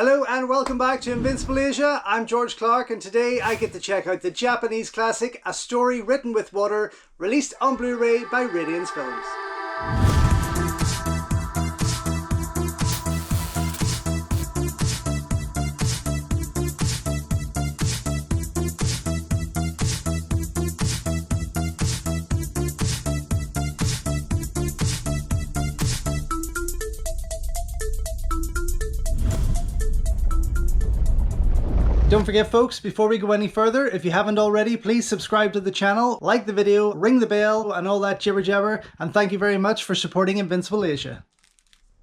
Hello and welcome back to Invincible Asia. I'm George Clark and today I get to check out the Japanese classic A Story Written with Water, released on Blu-ray by Radiance Films. Don't forget folks, before we go any further, if you haven't already, please subscribe to the channel, like the video, ring the bell and all that jibber jabber, and thank you very much for supporting Invincible Asia.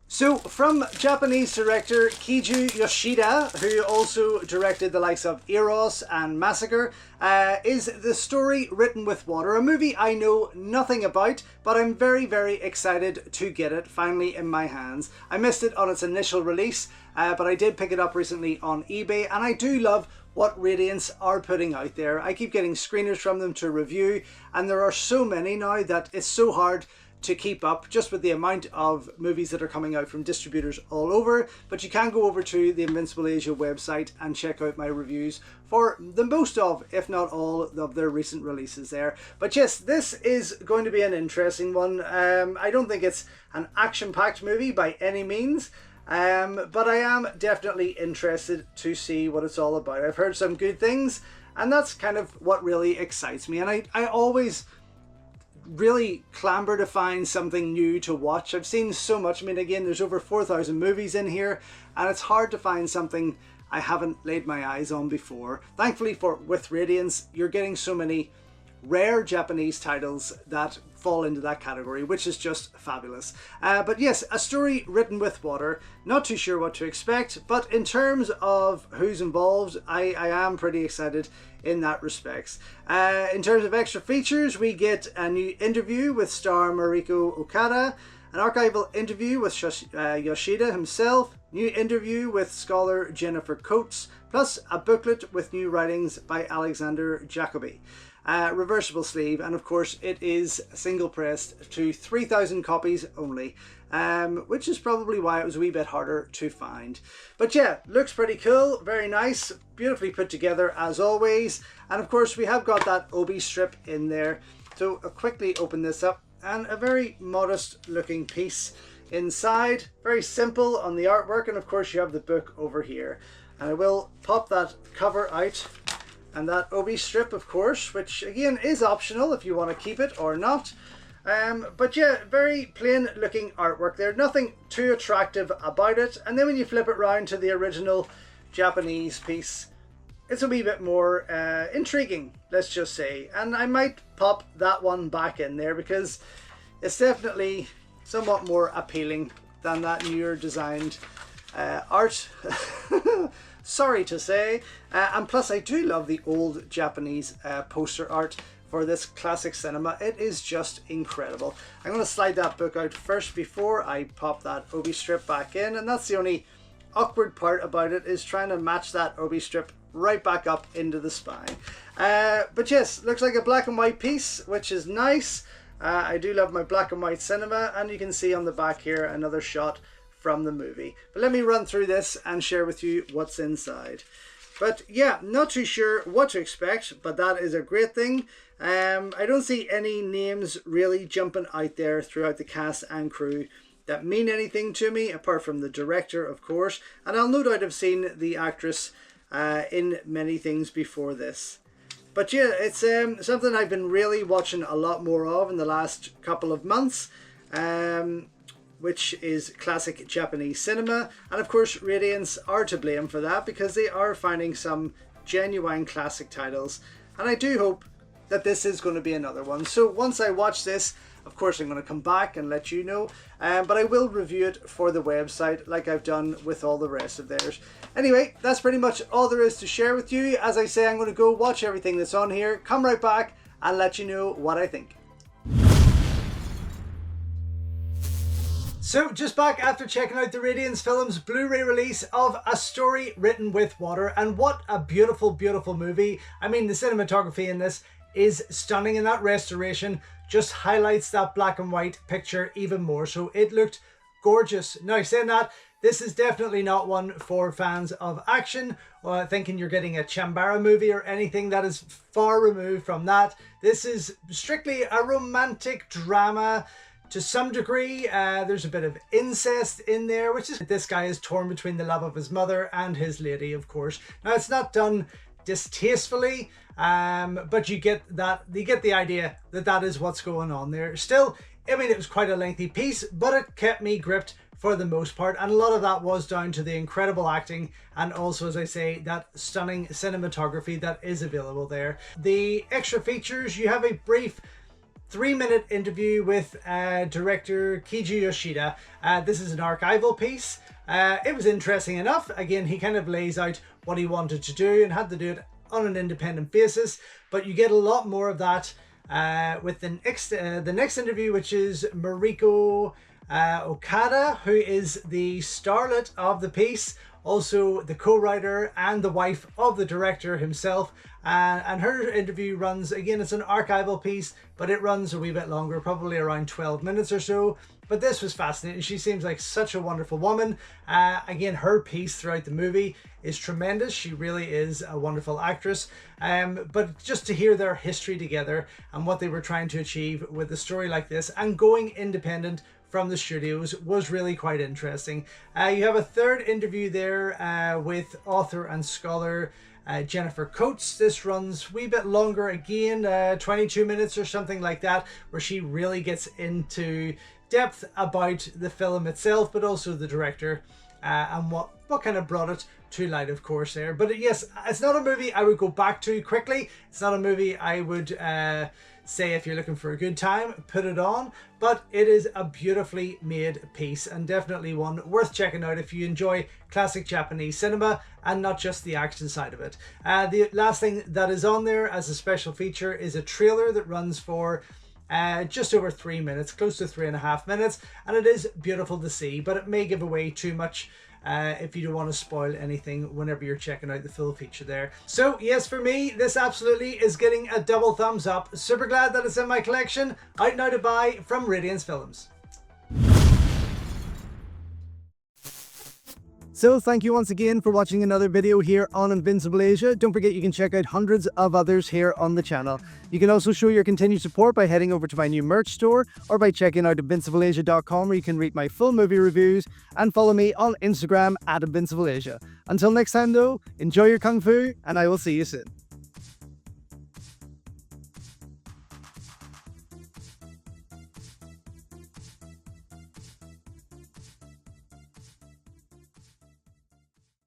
So, from Japanese director Kiju Yoshida, who also directed the likes of Eros and Massacre, is The Story Written with Water, a movie I know nothing about, but I'm very, very excited to get it finally in my hands. I missed it on its initial release, but I did pick it up recently on eBay, and I do love what Radiance are putting out there. I keep getting screeners from them to review, and there are so many now that it's so hard to keep up just with the amount of movies that are coming out from distributors all over. But you can go over to the Invincible Asia website and check out my reviews for the most of, if not all, of their recent releases there. But yes, this is going to be an interesting one. I don't think it's an action-packed movie by any means, but I am definitely interested to see what it's all about. I've heard some good things, and that's kind of what really excites me. And I always really clamber to find something new to watch. I've seen so much. I mean, again, there's over 4,000 movies in here, and it's hard to find something I haven't laid my eyes on before. Thankfully with Radiance, you're getting so many rare Japanese titles that fall into that category, which is just fabulous. But yes, A Story Written with Water. Not too sure what to expect, but in terms of who's involved, I am pretty excited in that respects. In terms of extra features, we get a new interview with star Mariko Okada, an archival interview with Yoshida himself, new interview with scholar Jennifer Coates, plus a booklet with new writings by Alexander Jacobi. Reversible sleeve, and of course it is single pressed to 3,000 copies only, which is probably why it was a wee bit harder to find. But yeah, looks pretty cool, very nice, beautifully put together as always. And of course we have got that obi strip in there. So I'll quickly open this up, and a very modest looking piece inside, very simple on the artwork, and of course you have the book over here. And I will pop that cover out, and that obi strip, of course, which again is optional if you want to keep it or not. But yeah, very plain looking artwork there, nothing too attractive about it. And then when you flip it round to the original Japanese piece, it's a wee bit more intriguing, let's just say. And I might pop that one back in there because it's definitely somewhat more appealing than that newer designed art. Sorry to say. And plus I do love the old Japanese poster art for this classic cinema. It is just incredible. I'm going to slide that book out first before I pop that obi strip back in, and that's the only awkward part about it, is trying to match that obi strip right back up into the spine. But yes, looks like a black and white piece, which is nice. I do love my black and white cinema, and you can see on the back here another shot from the movie. But let me run through this and share with you what's inside. But yeah, not too sure what to expect, but that is a great thing. I don't see any names really jumping out there throughout the cast and crew that mean anything to me, apart from the director, of course. And I'll no doubt have seen the actress in many things before this. But yeah, it's something I've been really watching a lot more of in the last couple of months. Which is classic Japanese cinema, and of course Radiance are to blame for that because they are finding some genuine classic titles, and I do hope that this is going to be another one. So once I watch this, of course I'm going to come back and let you know, but I will review it for the website like I've done with all the rest of theirs. Anyway, that's pretty much all there is to share with you. As I say, I'm going to go watch everything that's on here, come right back and let you know what I think. So just back after checking out the Radiance Films Blu-ray release of A Story Written with Water, and what a beautiful, beautiful movie. I mean, the cinematography in this is stunning, and that restoration just highlights that black and white picture even more. So it looked gorgeous. Now saying that, This is definitely not one for fans of action or thinking you're getting a Chambara movie or anything. That is far removed from that. This is strictly a romantic drama. To some degree, there's a bit of incest in there, which is this guy is torn between the love of his mother and his lady, of course. Now, it's not done distastefully, but you get the idea that that is what's going on there. Still, I mean, it was quite a lengthy piece, but it kept me gripped for the most part, and a lot of that was down to the incredible acting and also, as I say, that stunning cinematography that is available there. The extra features, you have a brief 3-minute interview with director Kiju Yoshida. This is an archival piece. It was interesting enough. Again, he kind of lays out what he wanted to do and had to do it on an independent basis, but you get a lot more of that with the next interview, which is Mariko Okada, who is the starlet of the piece, also the co-writer and the wife of the director himself. And her interview runs, again, it's an archival piece, but it runs a wee bit longer, probably around 12 minutes or so. But this was fascinating. She seems like such a wonderful woman. Again, her piece throughout the movie is tremendous. She really is a wonderful actress. But just to hear their history together and what they were trying to achieve with a story like this and going independent from the studios was really quite interesting. You have a third interview there with author and scholar Jennifer Coates. This runs a wee bit longer again, 22 minutes or something like that, where she really gets into depth about the film itself, but also the director and what kind of brought it to light, of course, there. But yes, it's not a movie I would go back to quickly. It's not a movie I would say if you're looking for a good time, put it on, but it is a beautifully made piece and definitely one worth checking out if you enjoy classic Japanese cinema and not just the action side of it. The last thing that is on there as a special feature is a trailer that runs for just over 3 minutes, close to 3.5 minutes, and it is beautiful to see, but it may give away too much if you don't want to spoil anything whenever you're checking out the full feature there. So yes, for me, this absolutely is getting a double thumbs up. Super glad that it's in my collection. Out now to buy from Radiance Films. So thank you once again for watching another video here on Invincible Asia. Don't forget you can check out hundreds of others here on the channel. You can also show your continued support by heading over to my new merch store or by checking out invincibleasia.com, where you can read my full movie reviews and follow me on Instagram at InvincibleAsia. Until next time though, enjoy your Kung Fu and I will see you soon.